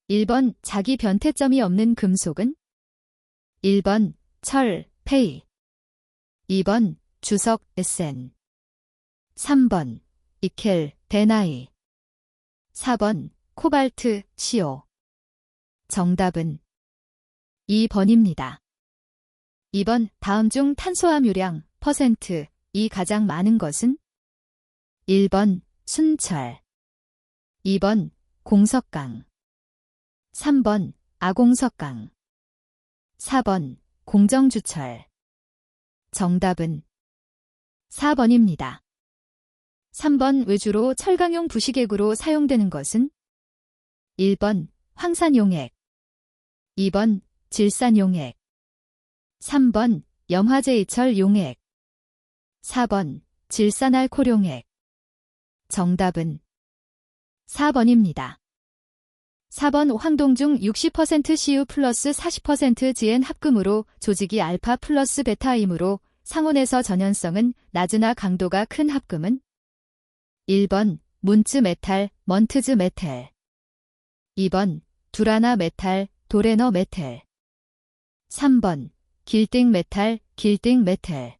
1번 자기 변태점이 없는 금속은? 1번 철, 페이. 2번 주석, SN. 3번 니켈, 데나이. 4번 코발트, CO. 정답은 2번입니다. 2번 다음 중 탄소함유량 %이 가장 많은 것은? 1번 순철. 2번 공석강. 3번 아공석강. 4번 공정주철. 정답은 4번입니다. 3번 외주로 철강용 부식액으로 사용되는 것은? 1번 황산용액. 2번 질산용액. 3번 염화제이철용액. 4번 질산알코올용액. 정답은 4번입니다. 4번 황동중 60% CU 플러스 40% GN 합금으로 조직이 알파 플러스 베타이므로 상온에서 전연성은 낮으나 강도가 큰 합금은? 1번 문츠 메탈, 먼트즈 메탈. 2번 두라나 메탈, 도레너 메탈. 3번 길딩 메탈, 길딩 메탈.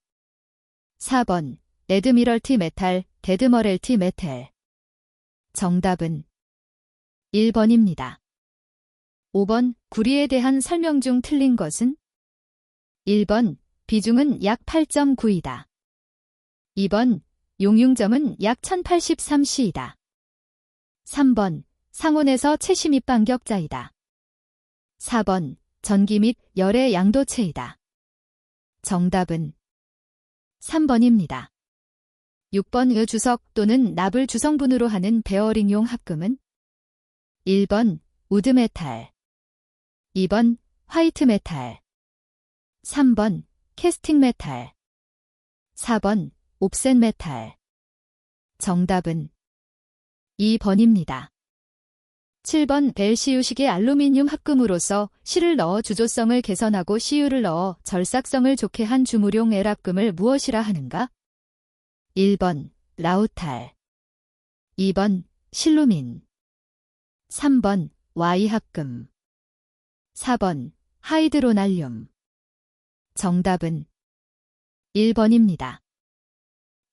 4번 레드미럴티 메탈, 데드머렐티 메탈. 정답은 1번입니다. 5번 구리에 대한 설명 중 틀린 것은? 1번 비중은 약 8.9이다. 2번 용융점은 약 1083C이다. 3번 상온에서 채시 및 반격자이다. 4번 전기 및 열의 양도체이다. 정답은 3번입니다. 6번 주석 또는 납을 주성분으로 하는 베어링용 합금은? 1번 우드메탈. 2번 화이트메탈. 3번 캐스팅메탈. 4번 옵센메탈. 정답은 2번입니다. 7번 벨시우식의 알루미늄 합금으로서 실을 넣어 주조성을 개선하고 CU를 넣어 절삭성을 좋게 한 주무용 L합금을 무엇이라 하는가? 1번 라우탈. 2번 실루민. 3번 Y합금. 4번 하이드로날륨. 정답은 1번입니다.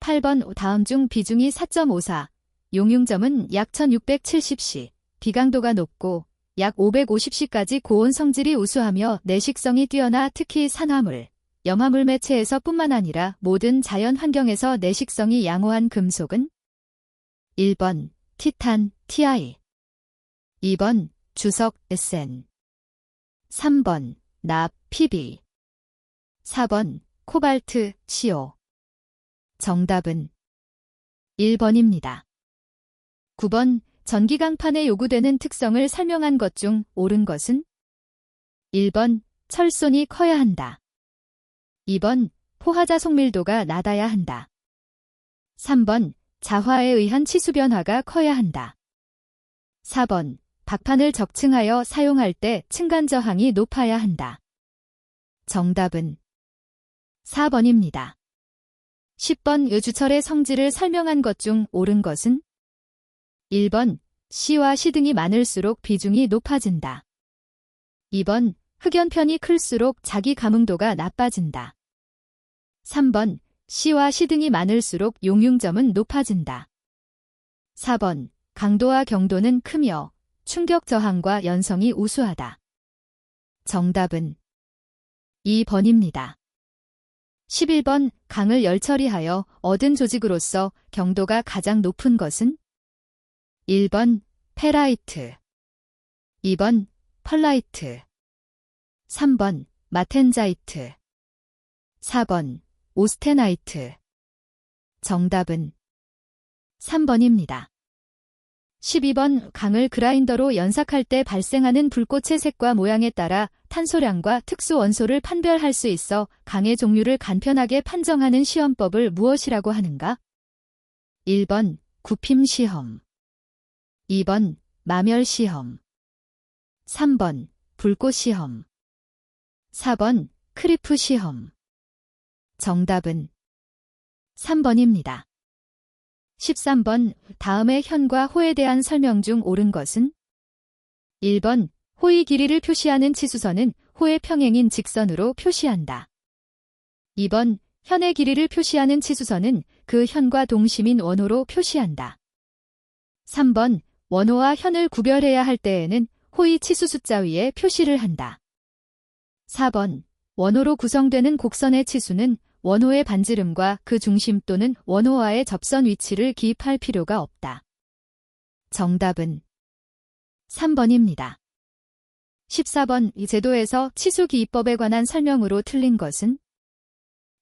8번 다음 중 비중이 4.54, 용융점은 약 1670C, 비강도가 높고 약 550C까지 고온 성질이 우수하며 내식성이 뛰어나 특히 산화물, 염화물 매체에서 뿐만 아니라 모든 자연 환경에서 내식성이 양호한 금속은? 1번 티탄, TI. 2번 주석, SN. 3번 납, PB. 4번 코발트, CO. 정답은 1번입니다. 9번 전기강판에 요구되는 특성을 설명한 것 중 옳은 것은? 1번 철손이 커야 한다. 2번 포화자 속밀도가 낮아야 한다. 3번 자화에 의한 치수 변화가 커야 한다. 4번 박판을 적층하여 사용할 때 층간 저항이 높아야 한다. 정답은 4번입니다. 10번 유주철의 성질을 설명한 것 중 옳은 것은? 1번 C와 C 등이 많을수록 비중이 높아진다. 2번 흑연편이 클수록 자기 감응도가 나빠진다. 3번 C와 C 등이 많을수록 용융점은 높아진다. 4번 강도와 경도는 크며 충격 저항과 연성이 우수하다. 정답은 2번입니다. 11번 강을 열처리하여 얻은 조직으로서 경도가 가장 높은 것은? 1번 페라이트. 2번 펄라이트. 3번 마텐자이트. 4번 오스테나이트. 정답은 3번입니다. 12번 강을 그라인더로 연삭할 때 발생하는 불꽃의 색과 모양에 따라 탄소량과 특수 원소를 판별할 수 있어 강의 종류를 간편하게 판정하는 시험법을 무엇이라고 하는가? 1번 구핌 시험. 2번 마멸 시험. 3번 불꽃 시험. 4번 크리프 시험. 정답은 3번입니다. 13번 다음의 현과 호에 대한 설명 중 옳은 것은? 1번 호의 길이를 표시하는 치수선은 호의 평행인 직선으로 표시한다. 2번 현의 길이를 표시하는 치수선은 그 현과 동심인 원호로 표시한다. 3번 원호와 현을 구별해야 할 때에는 호의 치수 숫자 위에 표시를 한다. 4번 원호로 구성되는 곡선의 치수는 원호의 반지름과 그 중심 또는 원호와의 접선 위치를 기입할 필요가 없다. 정답은 3번입니다. 14번 이 제도에서 치수 기입법에 관한 설명으로 틀린 것은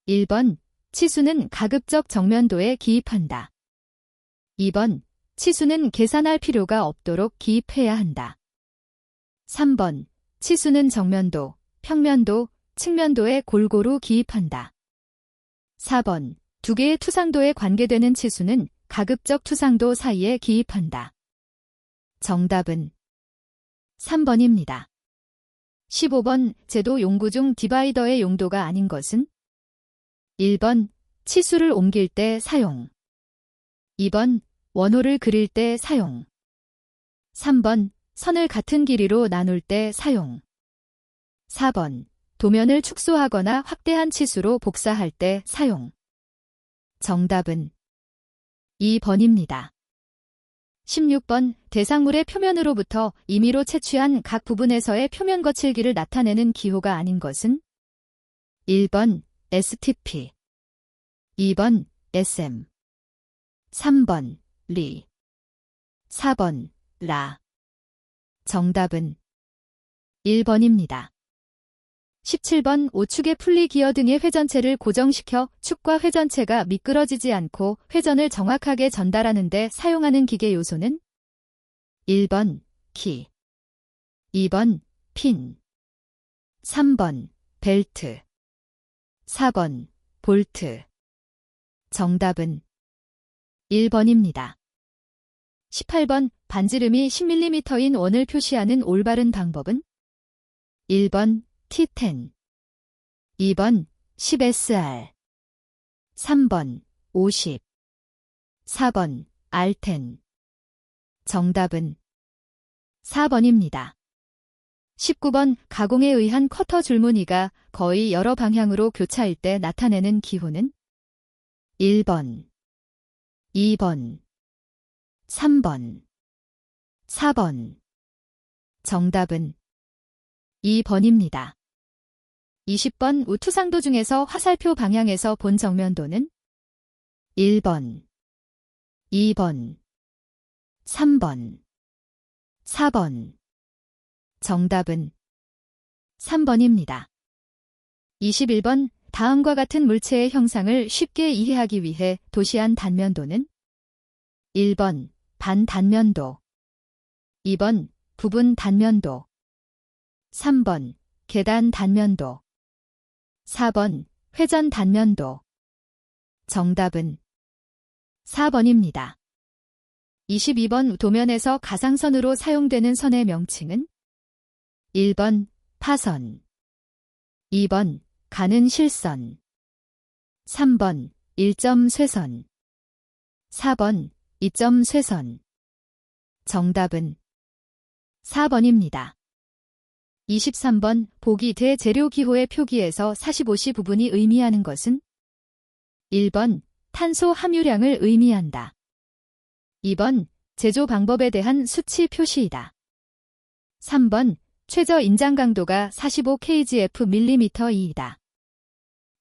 1번 치수는 가급적 정면도에 기입한다. 2번 치수는 계산할 필요가 없도록 기입해야 한다. 3번 치수는 정면도, 평면도, 측면도에 골고루 기입한다. 4번 두 개의 투상도에 관계되는 치수는 가급적 투상도 사이에 기입한다. 정답은 3번입니다. 15번 제도 용구 중 디바이더의 용도가 아닌 것은 1번 치수를 옮길 때 사용. 2번 원호를 그릴 때 사용. 3번 선을 같은 길이로 나눌 때 사용. 4번 도면을 축소하거나 확대한 치수로 복사할 때 사용. 정답은 2번입니다. 16번 대상물의 표면으로부터 임의로 채취한 각 부분에서의 표면 거칠기를 나타내는 기호가 아닌 것은 1번 STP 2번 SM 3번 리 4번 라 정답은 1번입니다. 17번 오축의 풀리 기어 등의 회전체를 고정시켜 축과 회전체가 미끄러지지 않고 회전을 정확하게 전달하는 데 사용하는 기계 요소는 1번 키 2번 핀 3번 벨트 4번 볼트 정답은 1번입니다. 18번 반지름이 10mm인 원을 표시하는 올바른 방법은 1번 T10 2번 10SR 3번 50 4번 R10 정답은 4번입니다. 19번 가공에 의한 커터 줄무늬가 거의 여러 방향으로 교차일 때 나타내는 기호는 1번 2번 3번 4번 정답은 2번입니다. 20번 우투상도 중에서 화살표 방향에서 본 정면도는 1번 2번 3번 4번 정답은 3번입니다. 21번 다음과 같은 물체의 형상을 쉽게 이해하기 위해 도시한 단면도는 1번 반단면도 2번 부분 단면도 3번 계단 단면도 4번 회전 단면도 정답은 4번입니다. 22번 도면에서 가상선으로 사용되는 선의 명칭은 1번 파선 2번 가는 실선 3번 일점 쇄선 4번 이점 쇄선 정답은 4번입니다. 23번 보기 대재료 기호의 표기에서 45시 부분이 의미하는 것은 1번 탄소 함유량을 의미한다. 2번 제조 방법에 대한 수치 표시이다. 3번 최저 인장 강도가 45kgf/mm이다.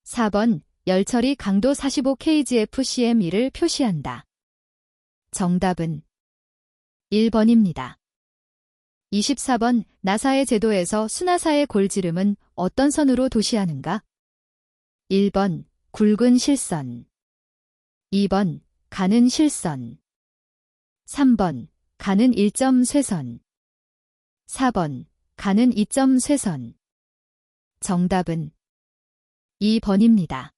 4번 열처리 강도 45kgf/cm를 표시한다. 정답은 1번입니다. 24번 나사의 제도에서 수나사의 골지름은 어떤 선으로 도시하는가? 1번 굵은 실선 2번 가는 실선 3번 가는 일점 쇄선 4번 가는 이점 쇄선 정답은 2번입니다.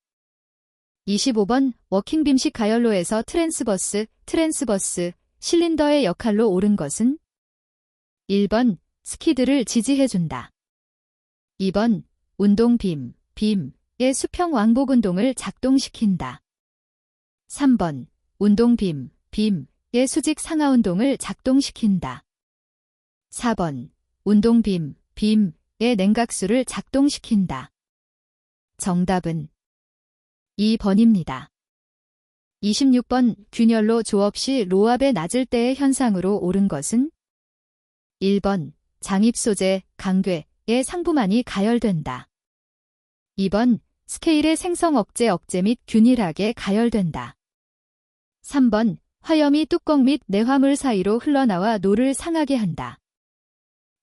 25번 워킹빔식 가열로에서 트랜스버스, 실린더의 역할로 옳은 것은 1번 스키드를 지지해준다. 2번 운동빔, 빔의 수평 왕복 운동을 작동시킨다. 3번 운동빔, 빔의 수직 상하 운동을 작동시킨다. 4번. 운동빔, 빔의 냉각수를 작동시킨다. 정답은 2번입니다. 26번. 균열로 조업 시 로압의 낮을 때의 현상으로 옳은 것은? 1번. 장입 소재, 강괴의 상부만이 가열된다. 2번. 스케일의 생성 억제 및 균일하게 가열된다. 3번. 화염이 뚜껑 및 내화물 사이로 흘러나와 노를 상하게 한다.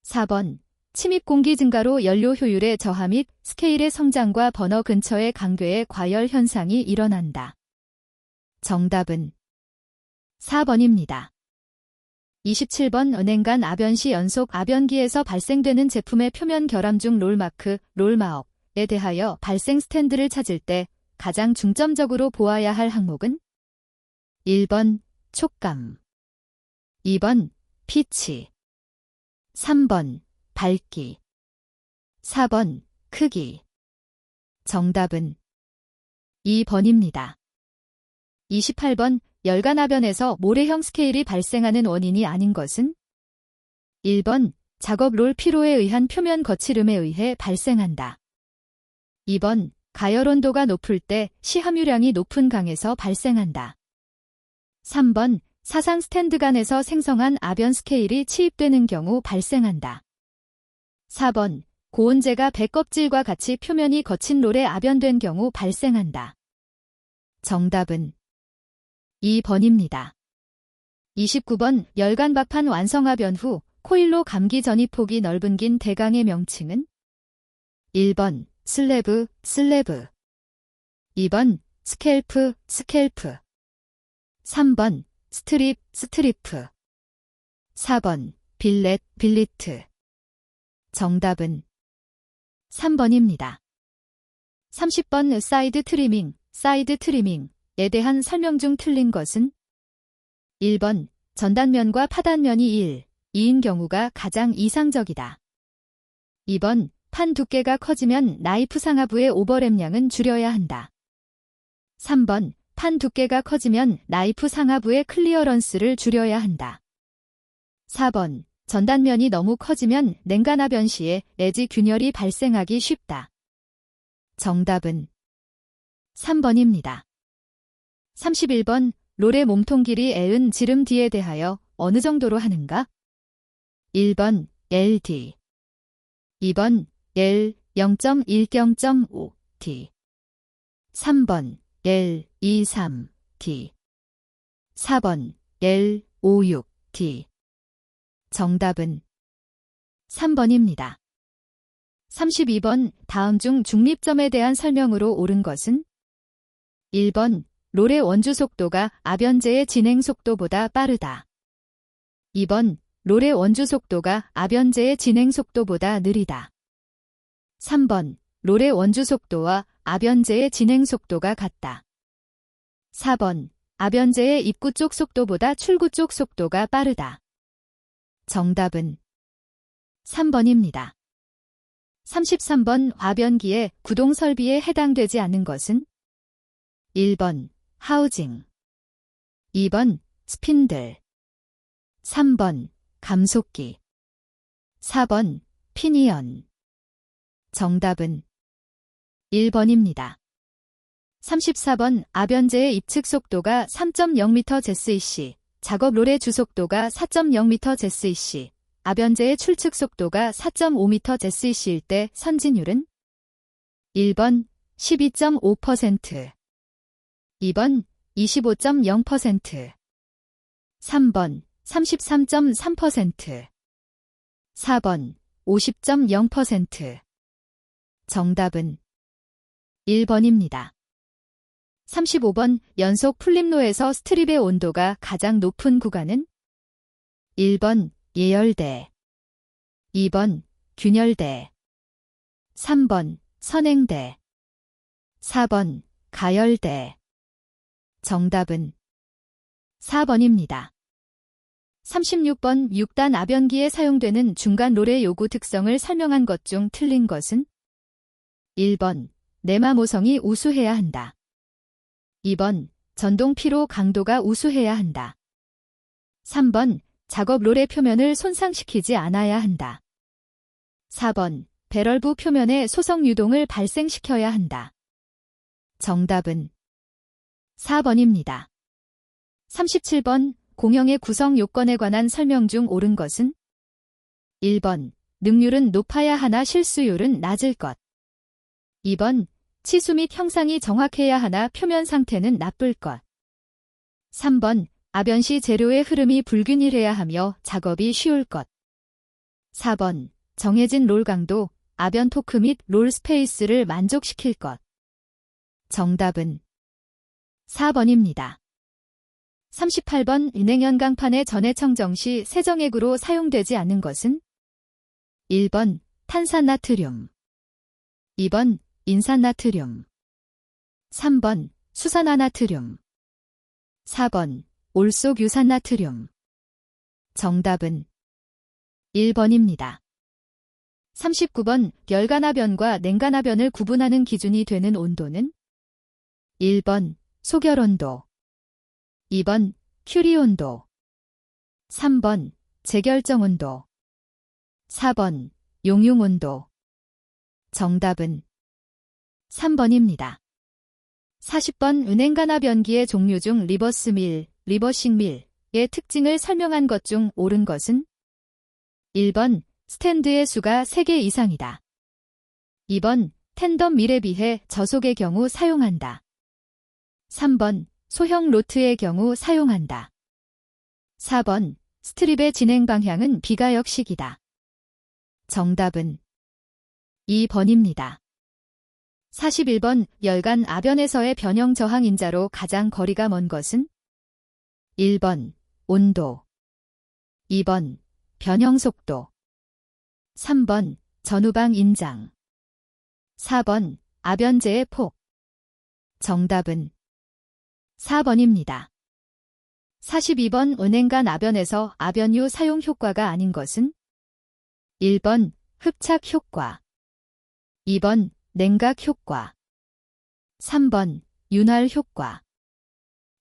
4번. 침입 공기 증가로 연료 효율의 저하 및 스케일의 성장과 버너 근처의 강괴의 과열 현상이 일어난다. 정답은 4번입니다. 27번. 은행 아변 시 연속 아변기에서 발생되는 제품의 표면 결함 중 롤마크, 롤마업에 대하여 발생 스탠드를 찾을 때 가장 중점적으로 보아야 할 항목은? 1번. 촉감, 2번. 피치, 3번. 밝기, 4번. 크기. 정답은 2번입니다. 28번. 열간아변에서 모래형 스케일이 발생하는 원인이 아닌 것은? 1번. 작업 롤 피로에 의한 표면 거칠음에 의해 발생한다. 2번. 가열 온도가 높을 때 시함유량이 높은 강에서 발생한다. 3번. 사상 스탠드 간에서 생성한 아변 스케일이 치입되는 경우 발생한다. 4번. 고온재가 배껍질과 같이 표면이 거친 롤에 아변된 경우 발생한다. 정답은 2번입니다. 29번. 열간박판 완성아변 후 코일로 감기 전이폭이 넓은 긴 대강의 명칭은? 1번. 슬래브, 2번. 스켈프, 3번. 스트리프, 4번. 빌리트. 정답은 3번입니다. 30번. 사이드 트리밍에 대한 설명 중 틀린 것은? 1번. 전단면과 파단면이 2인 경우가 가장 이상적이다. 2번. 판 두께가 커지면 나이프 상하부의 오버랩량은 줄여야 한다. 3번. 판 두께가 커지면 나이프 상하부의 클리어런스를 줄여야 한다. 4번. 전단면이 너무 커지면 냉간아변 시에 내지 균열이 발생하기 쉽다. 정답은 3번입니다. 31번. 롤의 몸통 길이 L은 지름 D에 대하여 어느 정도로 하는가? 1번. LD, 2번. L 0.1 0.5 D, 3번. L 23 D, 4번. L 56 D. 정답은 3번입니다. 32번. 다음 중 중립점에 대한 설명으로 옳은 것은? 1번. 롤의 원주 속도가 아변재의 진행 속도보다 빠르다. 2번. 롤의 원주 속도가 아변재의 진행 속도보다 느리다. 3번. 롤의 원주 속도와 아변재의 진행 속도가 같다. 4번. 아변재의 입구 쪽 속도보다 출구 쪽 속도가 빠르다. 정답은 3번입니다. 33번. 아변기의 구동 설비에 해당되지 않는 것은? 1번. 하우징, 2번. 스핀들, 3번. 감속기, 4번. 피니언. 정답은 1번입니다. 34번. 아변재의 입측 속도가 3.0m/s/c, 작업 롤의 주속도가 4.0m/s/c, 아변재의 출측 속도가 4.5m/s/c일 때 선진율은? 1번. 12.5%, 2번. 25.0%, 3번. 33.3%, 4번. 50.0%. 정답은 1번입니다. 35번. 연속 풀립로에서 스트립의 온도가 가장 높은 구간은? 1번. 예열대, 2번. 균열대, 3번. 선행대, 4번. 가열대. 정답은 4번입니다. 36번. 6단 아변기에 사용되는 중간 롤의 요구 특성을 설명한 것 중 틀린 것은? 1번. 내마 모성이 우수해야 한다. 2번. 전동 피로 강도가 우수해야 한다. 3번. 작업 롤의 표면을 손상시키지 않아야 한다. 4번. 배럴부 표면에 소성 유동을 발생시켜야 한다. 정답은 4번입니다. 37번. 공형의 구성 요건에 관한 설명 중 옳은 것은? 1번. 능률은 높아야 하나 실수율은 낮을 것. 2번. 치수 및 형상이 정확해야 하나 표면 상태는 나쁠 것. 3번. 압연 시 재료의 흐름이 불균일해야 하며 작업이 쉬울 것. 4번. 정해진 롤 강도, 압연 토크 및 롤 스페이스를 만족시킬 것. 정답은 4번입니다. 38번. 은행연 강판의 전해 청정 시 세정액으로 사용되지 않는 것은? 1번. 탄산나트륨. 2번. 인산나트륨. 3번. 수산화나트륨. 4번. 올소규산나트륨. 정답은 1번입니다. 39번. 열간압연과 냉간압연을 구분하는 기준이 되는 온도는? 1번. 소결온도. 2번. 큐리온도. 3번. 재결정온도. 4번. 용융온도. 정답은 3번입니다. 40번. 은행간압연기의 종류 중 리버스 밀, 리버싱 밀의 특징을 설명한 것 중 옳은 것은? 1번. 스탠드의 수가 3개 이상이다. 2번. 텐덤 밀에 비해 저속의 경우 사용한다. 3번. 소형 로트의 경우 사용한다. 4번. 스트립의 진행 방향은 비가역식이다. 정답은 2번입니다. 41번. 열간 압연에서의 변형 저항 인자로 가장 거리가 먼 것은? 1번. 온도. 2번. 변형 속도. 3번. 전후방 인장. 4번. 압연제의 폭. 정답은 4번입니다. 42번. 은행간 압연에서 압연유 사용 효과가 아닌 것은? 1번. 흡착 효과. 2번. 냉각 효과. 3번. 윤활 효과.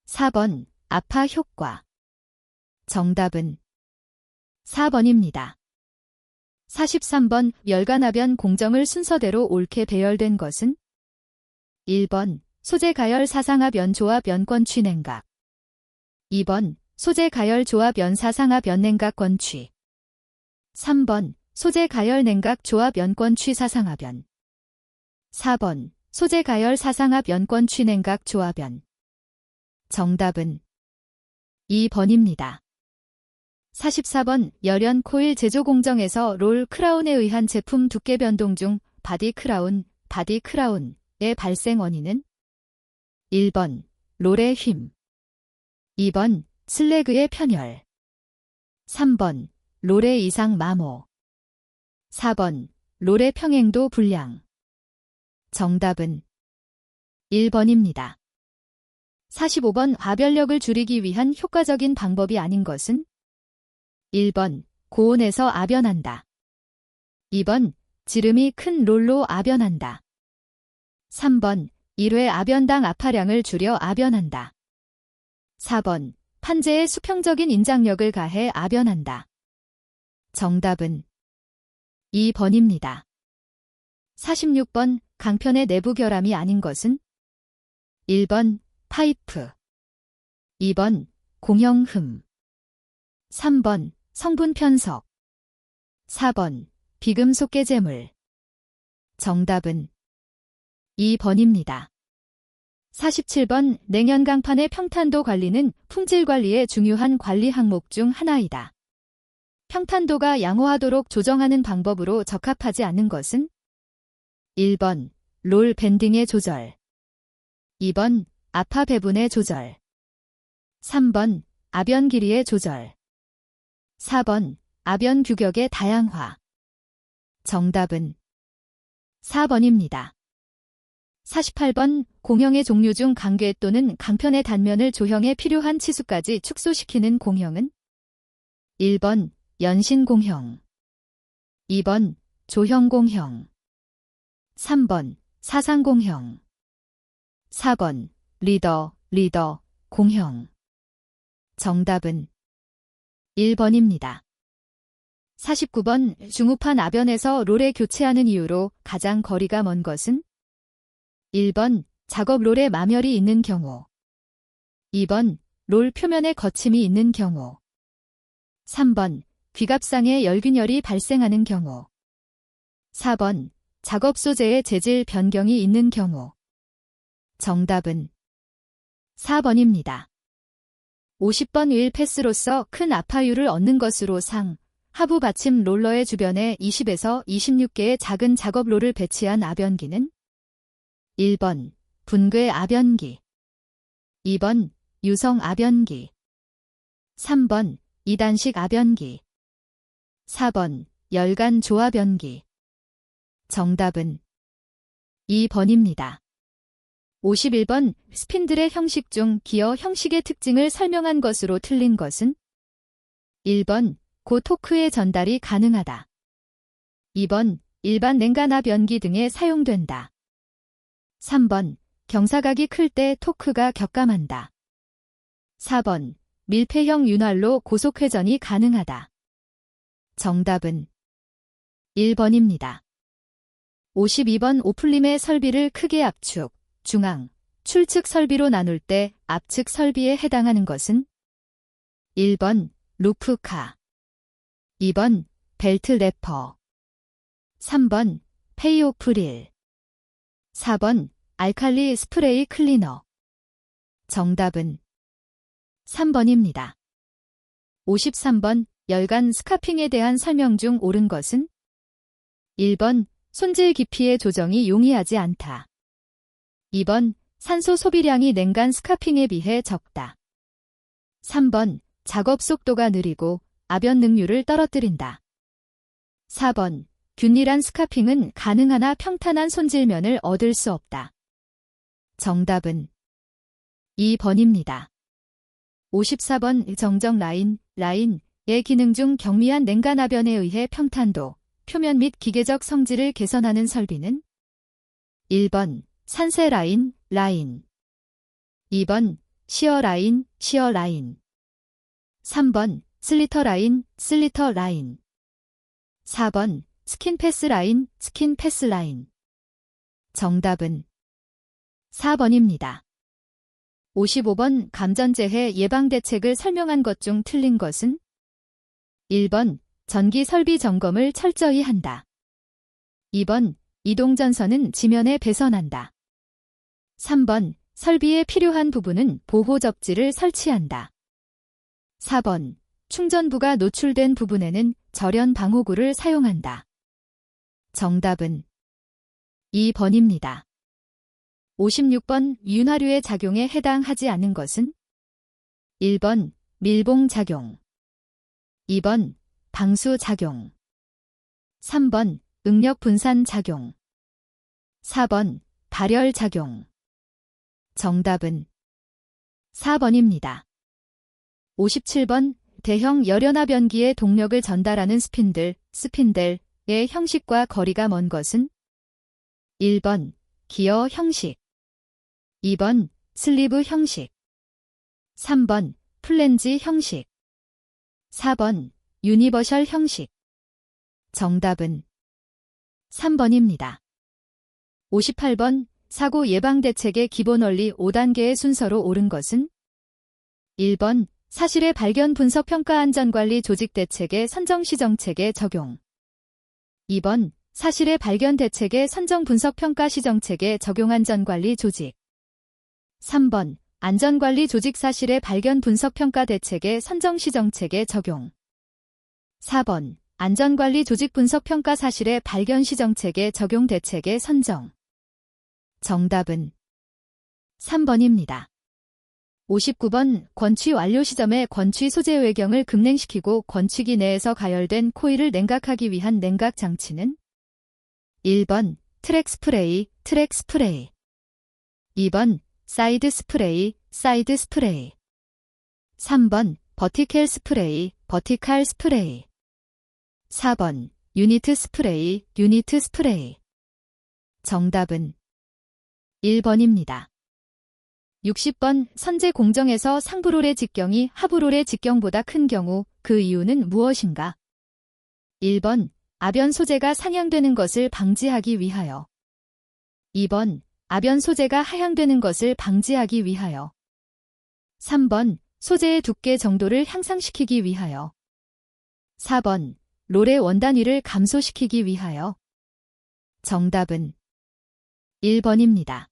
4번. 압화 효과. 정답은 4번입니다. 43번. 열간압연 공정을 순서대로 옳게 배열된 것은? 1번. 소재 가열 사상압 연조합 연권취 냉각. 2번. 소재 가열 조합 연사상압 연냉각 권취. 3번. 소재 가열 냉각 조합 연권취 사상압연. 4번. 소재 가열 사상압 연권취 냉각 조합연. 정답은 2번입니다. 44번. 열연 코일 제조 공정에서 롤 크라운에 의한 제품 두께 변동 중 바디 크라운의 발생 원인은? 1번. 롤의 힘. 2번. 슬래그의 편열. 3번. 롤의 이상 마모. 4번. 롤의 평행도 불량. 정답은 1번입니다. 45번. 과별력을 줄이기 위한 효과적인 방법이 아닌 것은? 1번. 고온에서 압연한다. 2번. 지름이 큰 롤로 압연한다. 3번. 1회 압연당 압파량을 줄여 압연한다. 4번. 판재에 수평적인 인장력을 가해 압연한다. 정답은 2번입니다. 46번. 강편의 내부 결함이 아닌 것은? 1번. 파이프. 2번. 공형 흠. 3번. 성분 편석. 4번. 비금속 깨제물. 정답은 2번입니다. 47번. 냉연 강판의 평탄도 관리는 품질 관리의 중요한 관리 항목 중 하나이다. 평탄도가 양호하도록 조정하는 방법으로 적합하지 않는 것은? 1번. 롤 밴딩의 조절. 2번. 압파 배분의 조절. 3번. 압연 길이의 조절. 4번. 압연 규격의 다양화. 정답은 4번입니다. 48번. 공형의 종류 중 강괴 또는 강편의 단면을 조형에 필요한 치수까지 축소시키는 공형은? 1번. 연신공형. 2번. 조형공형. 3번. 사상공형. 4번. 리더 공형. 정답은 1번입니다. 49번 중후판 아변에서 롤에 교체하는 이유로 가장 거리가 먼 것은? 1번 작업 롤에 마멸이 있는 경우. 2번 롤 표면에 거침이 있는 경우. 3번 귀갑상에 열균열이 발생하는 경우. 4번 작업 소재의 재질 변경이 있는 경우. 정답은 4번입니다. 50번 윌 패스로서 큰 아파율을 얻는 것으로 상, 하부 받침 롤러의 주변에 20에서 26개의 작은 작업 롤을 배치한 아변기는? 1번 분괴 아변기. 2번 유성 아변기. 3번 2단식 아변기. 4번 열간 조아변기. 정답은 2번입니다. 51번 스핀들의 형식 중 기어 형식의 특징을 설명한 것으로 틀린 것은? 1번 고 토크의 전달이 가능하다. 2번 일반 냉간압 변기 등에 사용된다. 3번 경사각이 클 때 토크가 격감한다. 4번 밀폐형 윤활로 고속 회전이 가능하다. 정답은 1번입니다. 52번 오플림의 설비를 크게 압축, 중앙, 출측 설비로 나눌 때 압측 설비에 해당하는 것은? 1번 루프카. 2번 벨트 래퍼. 3번 페이오프릴. 4번 알칼리 스프레이 클리너. 정답은 3번입니다. 53번 열간 스카핑에 대한 설명 중 옳은 것은? 1번 손질 깊이의 조정이 용이하지 않다. 2번 산소 소비량이 냉간 스카핑에 비해 적다. 3번 작업 속도가 느리고 아변 능률을 떨어뜨린다. 4번 균일한 스카핑은 가능하나 평탄한 손질면을 얻을 수 없다. 정답은 2번입니다. 54번 정적 라인의 기능 중 경미한 냉간 아변에 의해 평탄도, 표면 및 기계적 성질을 개선하는 설비는? 1번 산세 라인. 2번 시어 라인. 3번 슬리터 라인. 4번 스킨 패스 라인. 정답은 4번입니다. 55번 감전재해 예방대책을 설명한 것 중 틀린 것은? 1번 전기 설비 점검을 철저히 한다. 2번 이동전선은 지면에 배선한다. 3번 설비에 필요한 부분은 보호 접지를 설치한다. 4번 충전부가 노출된 부분에는 절연 방호구를 사용한다. 정답은 2번입니다. 56번 윤활유의 작용에 해당하지 않는 것은? 1번 밀봉작용. 2번 방수작용. 3번 응력분산작용. 4번 발열작용. 정답은 4번입니다. 57번 대형 열연압변기의 동력을 전달하는 스핀들의 형식과 거리가 먼 것은? 1번 기어 형식. 2번 슬리브 형식. 3번 플랜지 형식. 4번 유니버셜 형식. 정답은 3번입니다. 58번 사고 예방 대책의 기본 원리 5단계의 순서로 옳은 것은? 1번 사실의 발견 분석 평가 안전관리 조직 대책의 선정 시정책의 적용. 2번 사실의 발견 대책의 선정 분석 평가 시정책의 적용 안전관리 조직. 3번 안전관리 조직 사실의 발견 분석 평가 대책의 선정 시정책의 적용. 4번 안전관리 조직 분석 평가 사실의 발견 시정책의 적용 대책의 선정. 정답은 3번입니다. 59번 권취 완료 시점에 권취 소재 외경을 급냉시키고 권취기 내에서 가열된 코일을 냉각하기 위한 냉각 장치는? 1번 트랙 스프레이. 2번 사이드 스프레이. 3번 버티컬 스프레이. 4번 유니트 스프레이. 정답은 1번입니다. 60번 선제 공정에서 상부롤의 직경이 하부롤의 직경보다 큰 경우 그 이유는 무엇인가? 1번, 아변 소재가 상향되는 것을 방지하기 위하여. 2번, 아변 소재가 하향되는 것을 방지하기 위하여. 3번, 소재의 두께 정도를 향상시키기 위하여. 4번, 롤의 원단위를 감소시키기 위하여. 정답은 1번입니다.